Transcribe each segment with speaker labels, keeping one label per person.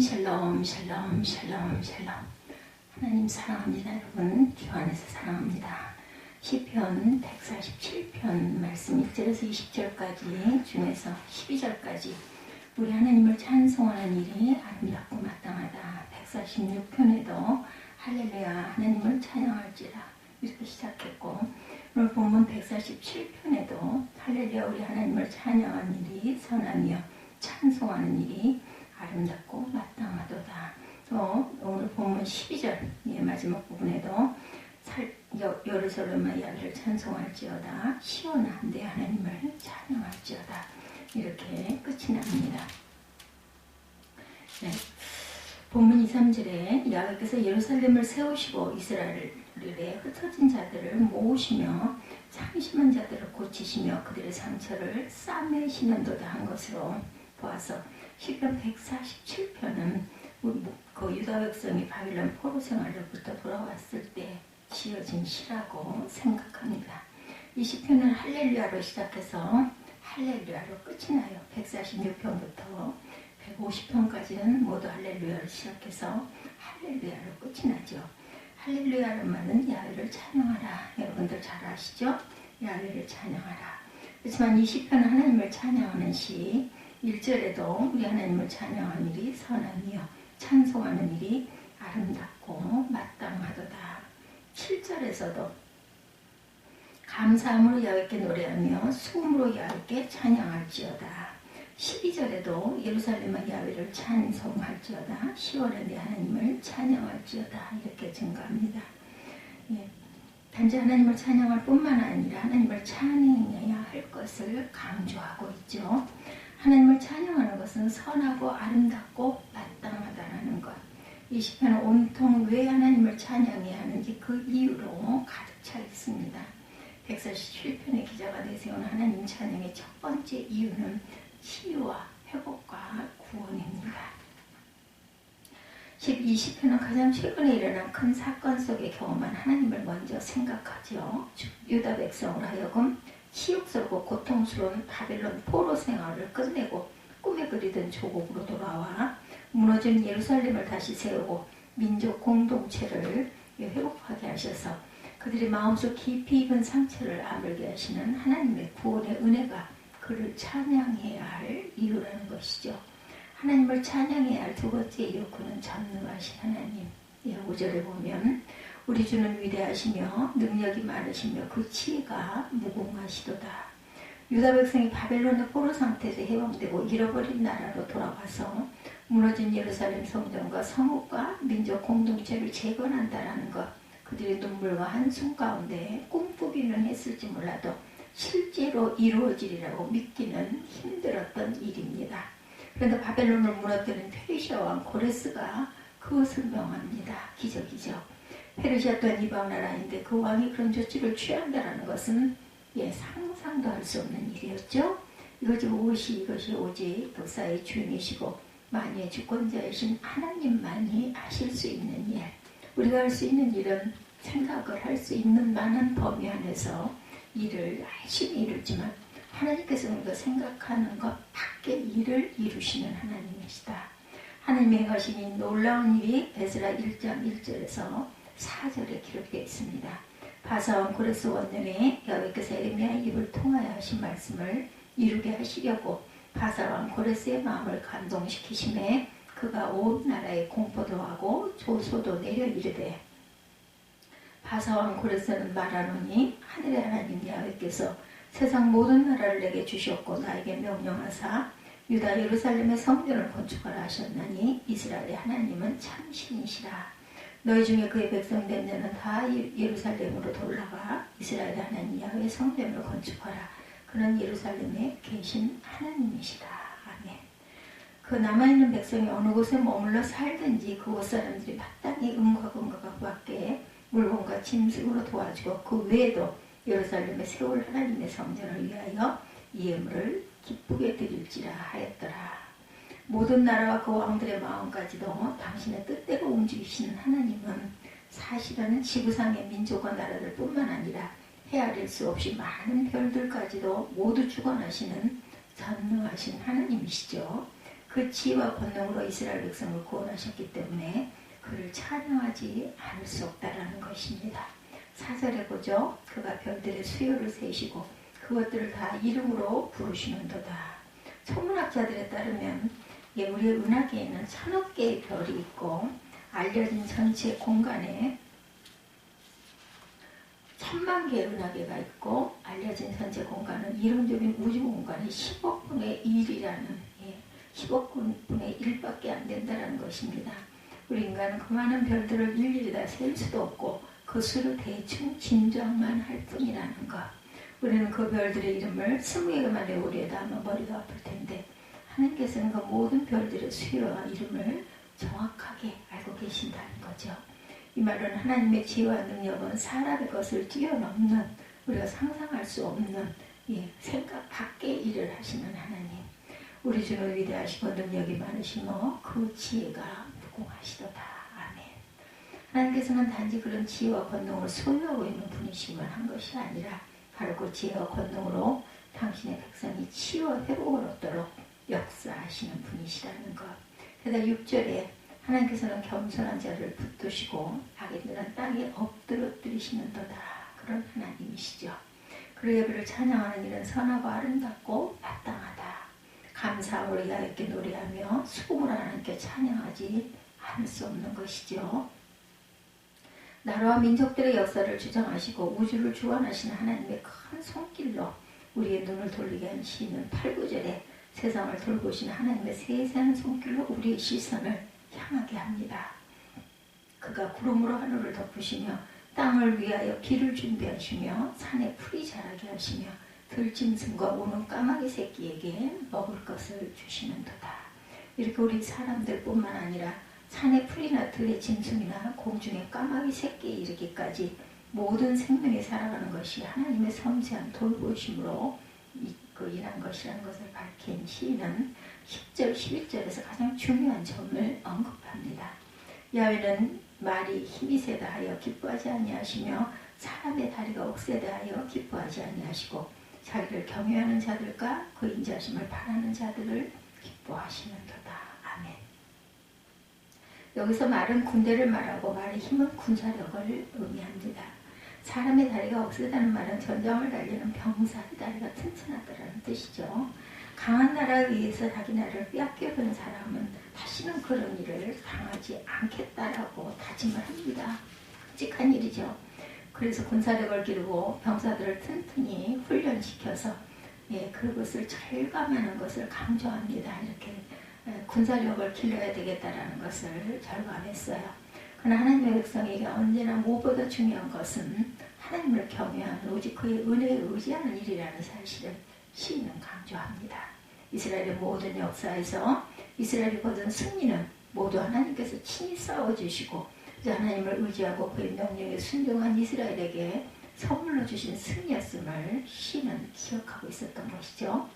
Speaker 1: 샬롬 샬롬 샬롬 샬롬. 하나님 사랑합니다. 여러분 주 안에서 사랑합니다. 시편 147편 말씀 1절에서 20절까지 중에서 12절까지 우리 하나님을 찬송하는 일이 아름답고 마땅하다. 146편에도 할렐루야 하나님을 찬양할지라 이렇게 시작했고, 오늘 본문 147편에도 할렐루야 우리 하나님을 찬양하는 일이 선하며 찬송하는 일이 아름답고 마땅하도다. 또 오늘 본문 12절 마지막 부분에도 예루살렘의 야를 찬송할지어다 시온아 내 하나님을 찬양할지어다 이렇게 끝이 납니다. 네. 본문 2, 3절에 야훼께서 예루살렘을 세우시고 이스라엘의 흩어진 자들을 모으시며 상심한 자들을 고치시며 그들의 상처를 싸매시는도다 한 것으로 보아서 시편 147편은 그 유다 백성이 바빌론 포로 생활로부터 돌아왔을 때 지어진 시라고 생각합니다. 이 시편은 할렐루야로 시작해서 할렐루야로 끝이 나요. 146편부터 150편까지는 모두 할렐루야로 시작해서 할렐루야로 끝이 나죠. 할렐루야라는 말은 야훼를 찬양하라. 여러분들 잘 아시죠? 야훼를 찬양하라. 그렇지만 이 시편은 하나님을 찬양하는 시, 1절에도 우리 하나님을 찬양하는 일이 선하며 찬송하는 일이 아름답고 마땅하도다. 7절에서도 감사함으로 야훼께 노래하며 수음으로 야훼께 찬양할지어다. 12절에도 예루살렘의 야훼를 찬송할지어다. 시온의 내 하나님을 찬양할지어다. 이렇게 증가합니다. 예. 단지 하나님을 찬양할 뿐만 아니라 하나님을 찬양해야 할 것을 강조하고 있죠. 하나님을 찬양하는 것은 선하고 아름답고 마땅하다는 것. 이 시편은 온통 왜 하나님을 찬양해야 하는지 그 이유로 가득 차 있습니다. 147편의 기자가 내세운 하나님 찬양의 첫 번째 이유는 치유와 회복과 구원입니다. 20편은 가장 최근에 일어난 큰 사건 속에 경험한 하나님을 먼저 생각하죠. 유다 백성으로 하여금 치욕스럽고 고통스러운 바벨론 포로 생활을 끝내고 꿈에 그리던 조국으로 돌아와 무너진 예루살렘을 다시 세우고 민족 공동체를 회복하게 하셔서 그들의 마음속 깊이 입은 상처를 아물게 하시는 하나님의 구원의 은혜가 그를 찬양해야 할 이유라는 것이죠. 하나님을 찬양해야 할 두 번째 이유, 그는 전능하신 하나님. 5절에 보면 우리 주는 위대하시며 능력이 많으시며 그 지혜가 무궁하시도다. 유다 백성이 바벨론의 포로 상태에서 해방되고 잃어버린 나라로 돌아와서 무너진 예루살렘 성전과 성읍과 민족 공동체를 재건한다라는 것, 그들의 눈물과 한숨 가운데 꿈꾸기는 했을지 몰라도 실제로 이루어지리라고 믿기는 힘들었던 일입니다. 그런데 바벨론을 무너뜨린 페르시아 왕 고레스가 그것을 명합니다. 기적이죠. 페르시아 또한 이방 나라인데 그 왕이 그런 조치를 취한다는 것은 상상도 할 수 없는 일이었죠. 이것이 오직 역사의 주인이시고 만유의 주권자이신 하나님만이 하실 수 있는 일. 우리가 할 수 있는 일은 생각을 할 수 있는 많은 범위 안에서 일을 열심히 이루지만 하나님께서는 우리가 생각하는 것 밖의 일을 이루시는 하나님이시다. 하나님이 행하신 이 놀라운 일이 에스라 1장 1절에서 4절에 기록되어 있습니다. 바사왕 고레스 원년에 야훼께서 에레미야의 입을 통하여 하신 말씀을 이루게 하시려고 바사왕 고레스의 마음을 감동시키심에 그가 온 나라에 공포도 하고 조소도 내려 이르되 바사왕 고레스는 말하노니 하늘의 하나님 야훼께서 세상 모든 나라를 내게 주셨고 나에게 명령하사 유다 예루살렘의 성전을 건축하라 하셨나니 이스라엘의 하나님은 참신이시라. 너희 중에 그의 백성된 자는 다 예루살렘으로 돌아가 이스라엘의 하나님 야훼의 성전을 건축하라. 그는 예루살렘에 계신 하나님이시라. 아멘. 그 남아있는 백성이 어느 곳에 머물러 살든지 그곳 사람들이 마땅히 음과 건강과 밖에 물건과 짐승으로 도와주고 그 외에도 예루살렘에 세울 하나님의 성전을 위하여 예물을 기쁘게 드릴지라 하였더라. 모든 나라와 그 왕들의 마음까지도 당신의 뜻대로 움직이시는 하나님은 사실은 지구상의 민족과 나라들 뿐만 아니라 헤아릴 수 없이 많은 별들까지도 모두 주관하시는 전능하신 하나님이시죠. 그 지혜와 권능으로 이스라엘 백성을 구원하셨기 때문에 그를 찬양하지 않을 수 없다라는 것입니다. 4절에 보죠. 그가 별들의 수요를 세시고 그것들을 다 이름으로 부르시는도다. 천문학자들에 따르면 우리의 은하계에는 1000억 개의 별이 있고 알려진 전체 공간에 1000만 개의 은하계가 있고 알려진 전체 공간은 이론적인 우주 공간이 10억 분의 1이라는 10억 분의 1밖에 안 된다는 것입니다. 우리 인간은 그 많은 별들을 일일이 다 셀 수도 없고 그 수를 대충 짐작만 할 뿐이라는 것. 우리는 그 별들의 이름을 20개만 외우려다 하면 머리가 아플 텐데 하나님께서는 그 모든 별들의 수요와 이름을 정확하게 알고 계신다는 거죠. 이 말은 하나님의 지혜와 능력은 사람의 것을 뛰어넘는 우리가 상상할 수 없는 생각 밖의 일을 하시는 하나님. 우리 주는 위대하시고 능력이 많으시며 그 지혜가 무궁하시도다. 아멘. 하나님께서는 단지 그런 지혜와 권능을 소유하고 있는 분이시기만 한 것이 아니라 바로 그 지혜와 권능으로 당신의 백성이 치유와 회복을 얻도록 역사하시는 분이시라는 것. 게다가 6절에 하나님께서는 겸손한 자를 붙드시고 악인들은 땅에 엎드러뜨리시는도다. 그런 하나님이시죠. 그의 예배를 찬양하는 일은 선하고 아름답고 마땅하다. 감사함으로 여호와께 노래하며 수금으로 하나님께 찬양하지 않을 수 없는 것이죠. 나라와 민족들의 역사를 주장하시고 우주를 주관하시는 하나님의 큰 손길로 우리의 눈을 돌리게 한 시인은 8, 9절에 세상을 돌보시는 하나님의 세세한 손길로 우리의 시선을 향하게 합니다. 그가 구름으로 하늘을 덮으시며 땅을 위하여 비를 준비하시며 산에 풀이 자라게 하시며 들짐승과 우는 까마귀 새끼에게 먹을 것을 주시는도다. 이렇게 우리 사람들뿐만 아니라 산의 풀이나 들의 짐승이나 공중의 까마귀 새끼에 이르기까지 모든 생명이 살아가는 것이 하나님의 섬세한 돌보심으로 인한 것이라는 것을 밝힌 시인은 10절, 11절에서 가장 중요한 점을 언급합니다. 야훼는 말이 힘이 세다 하여 기뻐하지 아니하시며 사람의 다리가 억세다 하여 기뻐하지 아니하시고 자기를 경외하는 자들과 그 인자하심을 바라는 자들을 기뻐하시는도다. 아멘. 여기서 말은 군대를 말하고 말의 힘은 군사력을 의미합니다. 사람의 다리가 억세다는 말은 전장을 달리는 병사의 다리가 튼튼하다는 뜻이죠. 강한 나라에 의해서 자기 나라를 빼앗겨버린 사람은 다시는 그런 일을 당하지 않겠다라고 다짐을 합니다. 끔찍한 일이죠. 그래서 군사력을 기르고 병사들을 튼튼히 훈련시켜서 그것을 절감하는 것을 강조합니다. 이렇게 군사력을 길러야 되겠다라는 것을 절감했어요. 그러나 하나님의 백성에게 언제나 무엇보다 중요한 것은 하나님을 경외하는 오직 그의 은혜에 의지하는 일이라는 사실을 시인은 강조합니다. 이스라엘의 모든 역사에서 이스라엘이 거둔 승리는 모두 하나님께서 친히 싸워주시고 하나님을 의지하고 그의 명령에 순종한 이스라엘에게 선물로 주신 승리였음을 시인은 기억하고 있었던 것이죠.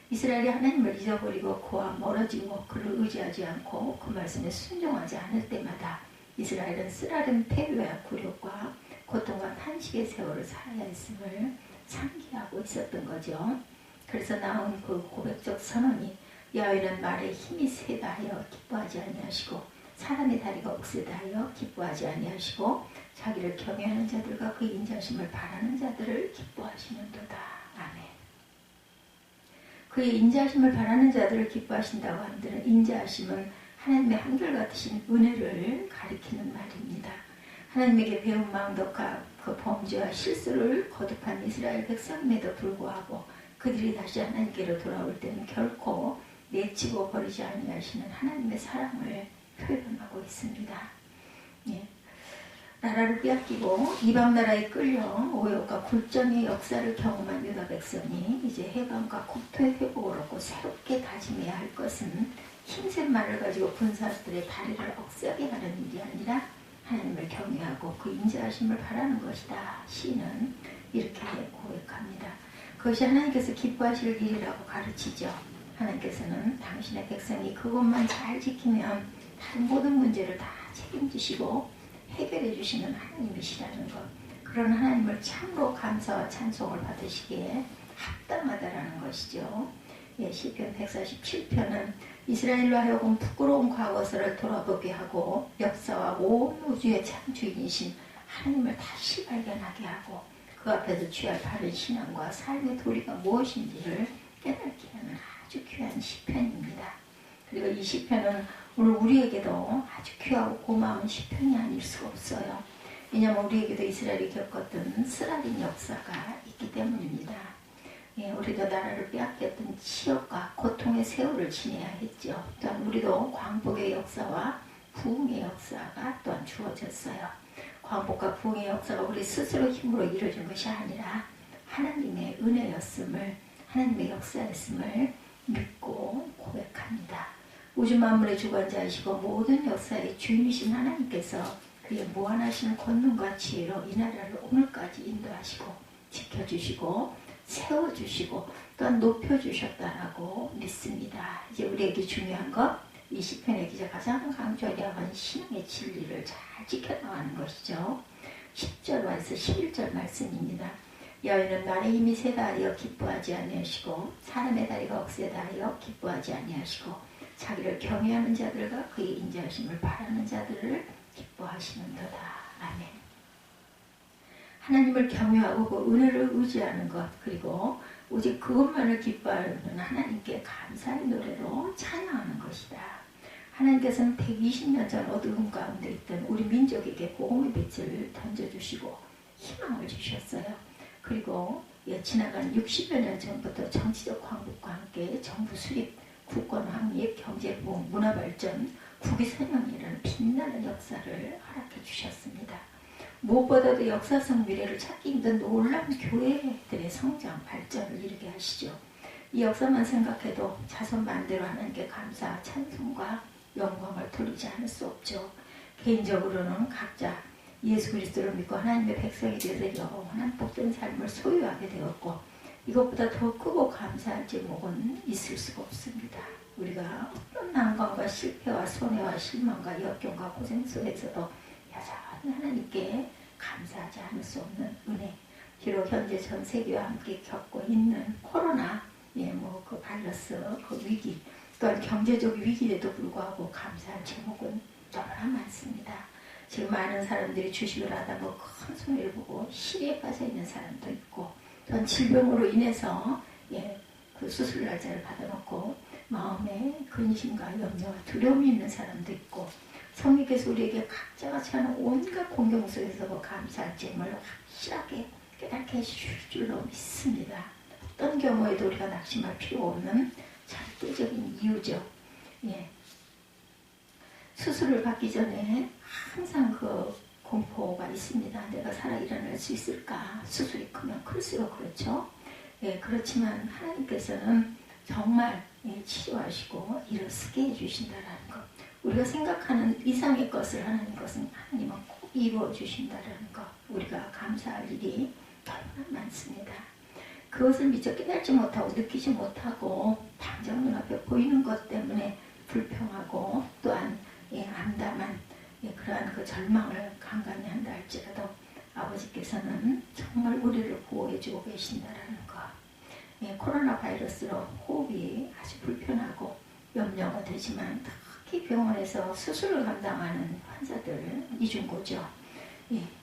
Speaker 1: 이스라엘이 하나님을 잊어버리고 그와 멀어지고 그를 의지하지 않고 그 말씀에 순종하지 않을 때마다 이스라엘은 쓰라린 폐괴와 굴욕과 고통과 탄식의 세월을 살아야 했음을 상기하고 있었던 거죠. 그래서 나온 그 고백적 선언이 야훼는 말에 힘이 세다 하여 기뻐하지 아니하시고 사람의 다리가 억세다 하여 기뻐하지 아니하시고 자기를 경외하는 자들과 그 인자심을 바라는 자들을 기뻐하시는도다. 아멘. 그의 인자심을 바라는 자들을 기뻐하신다고 하는데는 인자심은 하나님의 한결같으신 은혜를 가리키는 말입니다. 하나님에게 배운 마음과 그 범죄와 실수를 거듭한 이스라엘 백성임에도 불구하고 그들이 다시 하나님께로 돌아올 때는 결코 내치고 버리지 아니하시는 하나님의 사랑을 표현하고 있습니다. 나라를 빼앗기고 이방 나라에 끌려 오욕과 굴점의 역사를 경험한 유다 백성이 이제 해방과 국토의 회복을 얻고 새롭게 다짐해야 할 것은 힘센 말을 가지고 군사들의 다리를 억세게 하는 일이 아니라 하나님을 경외하고 그 인자하심을 바라는 것이다. 시인은 이렇게 고백합니다. 그것이 하나님께서 기뻐하실 일이라고 가르치죠. 하나님께서는 당신의 백성이 그것만 잘 지키면 다른 모든 문제를 다 책임지시고 해결해 주시는 하나님이시라는 것. 그런 하나님을 참으로 감사와 찬송을 받으시기에 합당하다라는 것이죠. 시편 147편은 이스라엘로 하여금 부끄러운 과거사를 돌아보게 하고 역사와 온 우주의 창조인이신 하나님을 다시 발견하게 하고 그 앞에서 취할 바른 신앙과 삶의 도리가 무엇인지를 깨닫게 하는 아주 귀한 시편입니다. 그리고 이 시편은 오늘 우리에게도 아주 귀하고 고마운 시편이 아닐 수 없어요. 왜냐하면 우리에게도 이스라엘이 겪었던 쓰라린 역사가 있기 때문입니다. 우리도 나라를 빼앗겼던 치욕과 고통의 세월을 지내야 했죠. 또한 우리도 광복의 역사와 부흥의 역사가 또한 주어졌어요. 광복과 부흥의 역사가 우리 스스로 힘으로 이루어진 것이 아니라 하나님의 은혜였음을, 하나님의 역사였음을 믿고 고백합니다. 우주 만물의 주관자이시고 모든 역사의 주인이신 하나님께서 그의 무한하신 권능과 지혜로 이 나라를 오늘까지 인도하시고 지켜주시고 세워주시고 또한 높여주셨다라고 믿습니다. 이제 우리에게 중요한 것, 이 시편의 기자 가장 강조하려 한 신앙의 진리를 잘 지켜나가는 것이죠. 10절에서 11절 말씀입니다. 여인은 말의 힘이 세다 하여 기뻐하지 아니하시고 사람의 다리가 억세다 하여 기뻐하지 아니하시고 자기를 경외하는 자들과 그의 인자하심을 바라는 자들을 기뻐하시는도다. 아멘. 하나님을 경외하고 그 은혜를 의지하는 것, 그리고 오직 그것만을 기뻐하는 하나님께 감사의 노래로 찬양하는 것이다. 하나님께서는 120년 전 어두움 가운데 있던 우리 민족에게 복음의 빛을 던져주시고 희망을 주셨어요. 그리고 지나간 60여 년 전부터 정치적 광복과 함께 정부 수립, 국권 확립, 경제보험, 문화발전, 국위선양이라는 빛나는 역사를 허락해 주셨습니다. 무엇보다도 역사성 미래를 찾기 힘든 놀라운 교회들의 성장, 발전을 이루게 하시죠. 이 역사만 생각해도 자손 만대로 하나님께 감사, 찬송과 영광을 돌리지 않을 수 없죠. 개인적으로는 각자 예수 그리스도를 믿고 하나님의 백성이 되어서 영원한 복된 삶을 소유하게 되었고 이것보다 더 크고 감사할 제목은 있을 수가 없습니다. 우리가 어떤 난관과 실패와 손해와 실망과 역경과 고생 속에서도 여전히 하나님께 감사하지 않을 수 없는 은혜. 비록 현재 전 세계와 함께 겪고 있는 코로나, 그 바이러스, 그 위기, 또한 경제적 위기에도 불구하고 감사할 제목은 너무나 많습니다. 지금 많은 사람들이 주식을 하다 큰 손해를 보고 시리에 빠져 있는 사람도 있고, 또한 질병으로 인해서 그 수술 날짜를 받아놓고 마음에 근심과 염려와 두려움이 있는 사람도 있고, 성령께서 우리에게 각자가 처하는 온갖 공경 속에서 감사할 점을 확실하게 깨닫게 해주실 줄로 믿습니다. 어떤 경우에도 우리가 낙심할 필요 없는 절대적인 이유죠. 수술을 받기 전에 항상 그 공포가 있습니다. 내가 살아 일어날 수 있을까? 수술이 크면 클수록 그렇죠. 그렇지만 하나님께서는 정말 치료하시고 일어서게 해주신다는 것. 우리가 생각하는 이상의 것을 하나님은 꼭 이루어 주신다는 것. 우리가 감사할 일이 너무나 많습니다. 그것을 미처 깨달지 못하고 느끼지 못하고 당장 눈앞에 보이는 것 때문에 불평하고 또한 암담한 그러한 그 절망을 간간히 한다 할지라도 아버지께서는 정말 우리를 보호해주고 계신다는 것. 코로나 바이러스로 호흡이 아주 불편하고 염려가 되지만 특히 병원에서 수술을 감당하는 환자들 이중고죠.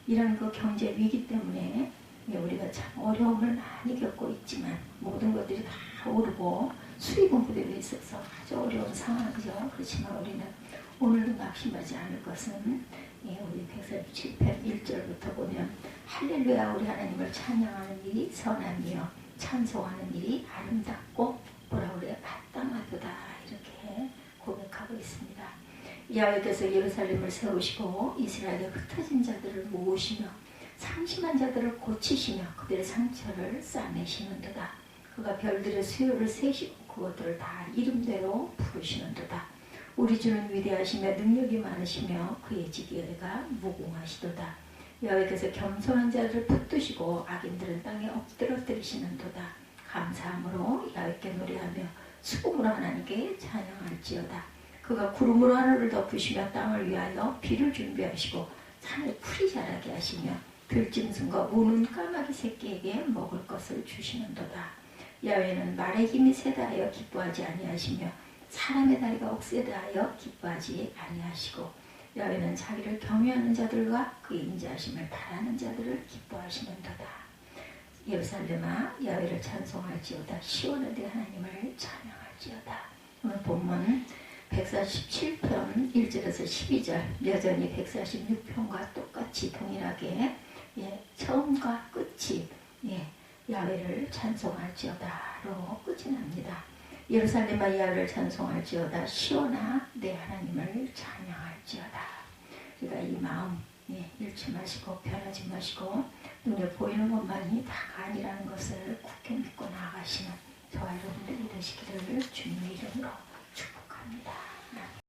Speaker 1: 이런 그 경제 위기 때문에 우리가 참 어려움을 많이 겪고 있지만 모든 것들이 다 오르고 수입은 그대로 있어서 아주 어려운 상황이죠. 그렇지만 우리는 오늘도 낙심하지 않을 것은 우리 147편 1절부터 보면 할렐루야 우리 하나님을 찬양하는 일이 선하며 찬송하는 일이 아름답고 뭐라 그래요? 마땅하도다 이렇게 고백하고 있습니다. 야훼께서 예루살렘을 세우시고 이스라엘의 흩어진 자들을 모으시며 상심한 자들을 고치시며 그들의 상처를 싸매시는도다. 그가 별들의 수요를 세시고 그것들을 다 이름대로 부르시는도다. 우리 주는 위대하시며 능력이 많으시며 그의 지혜가 무궁하시도다. 야훼께서 겸손한 자를 붙드시고 악인들은 땅에 엎드러뜨리시는도다. 감사함으로 야훼께 노래하며 수금으로 하나님께 찬양할지어다. 그가 구름으로 하늘을 덮으시며 땅을 위하여 비를 준비하시고 산에 풀이 자라게 하시며 들짐승과 우는 까마귀 새끼에게 먹을 것을 주시는도다. 야훼는 말의 힘이 세다 하여 기뻐하지 아니하시며 사람의 다리가 억세다 하여 기뻐하지 아니하시고 야훼는 자기를 경외하는 자들과 그의 인자하심을 바라는 자들을 기뻐하시는도다. 예루살렘아 야훼를 찬송할지어다. 시온에 대 하나님을 찬양할지어다. 오늘 본문 147편 1절에서 12절 여전히 146편과 똑같이 동일하게 처음과 끝이 야훼를 찬송할지어다로 끝이 납니다. 예루살렘아 야훼를 찬송할지어다. 시온아 내 하나님을 찬양할지어다. 그러니까 이 마음 잃지 마시고 변하지 마시고 눈에 보이는 것만이 다가 아니라는 것을 굳게 믿고 나아가시는 저와 여러분들이 되시기를 주님의 이름으로 축복합니다.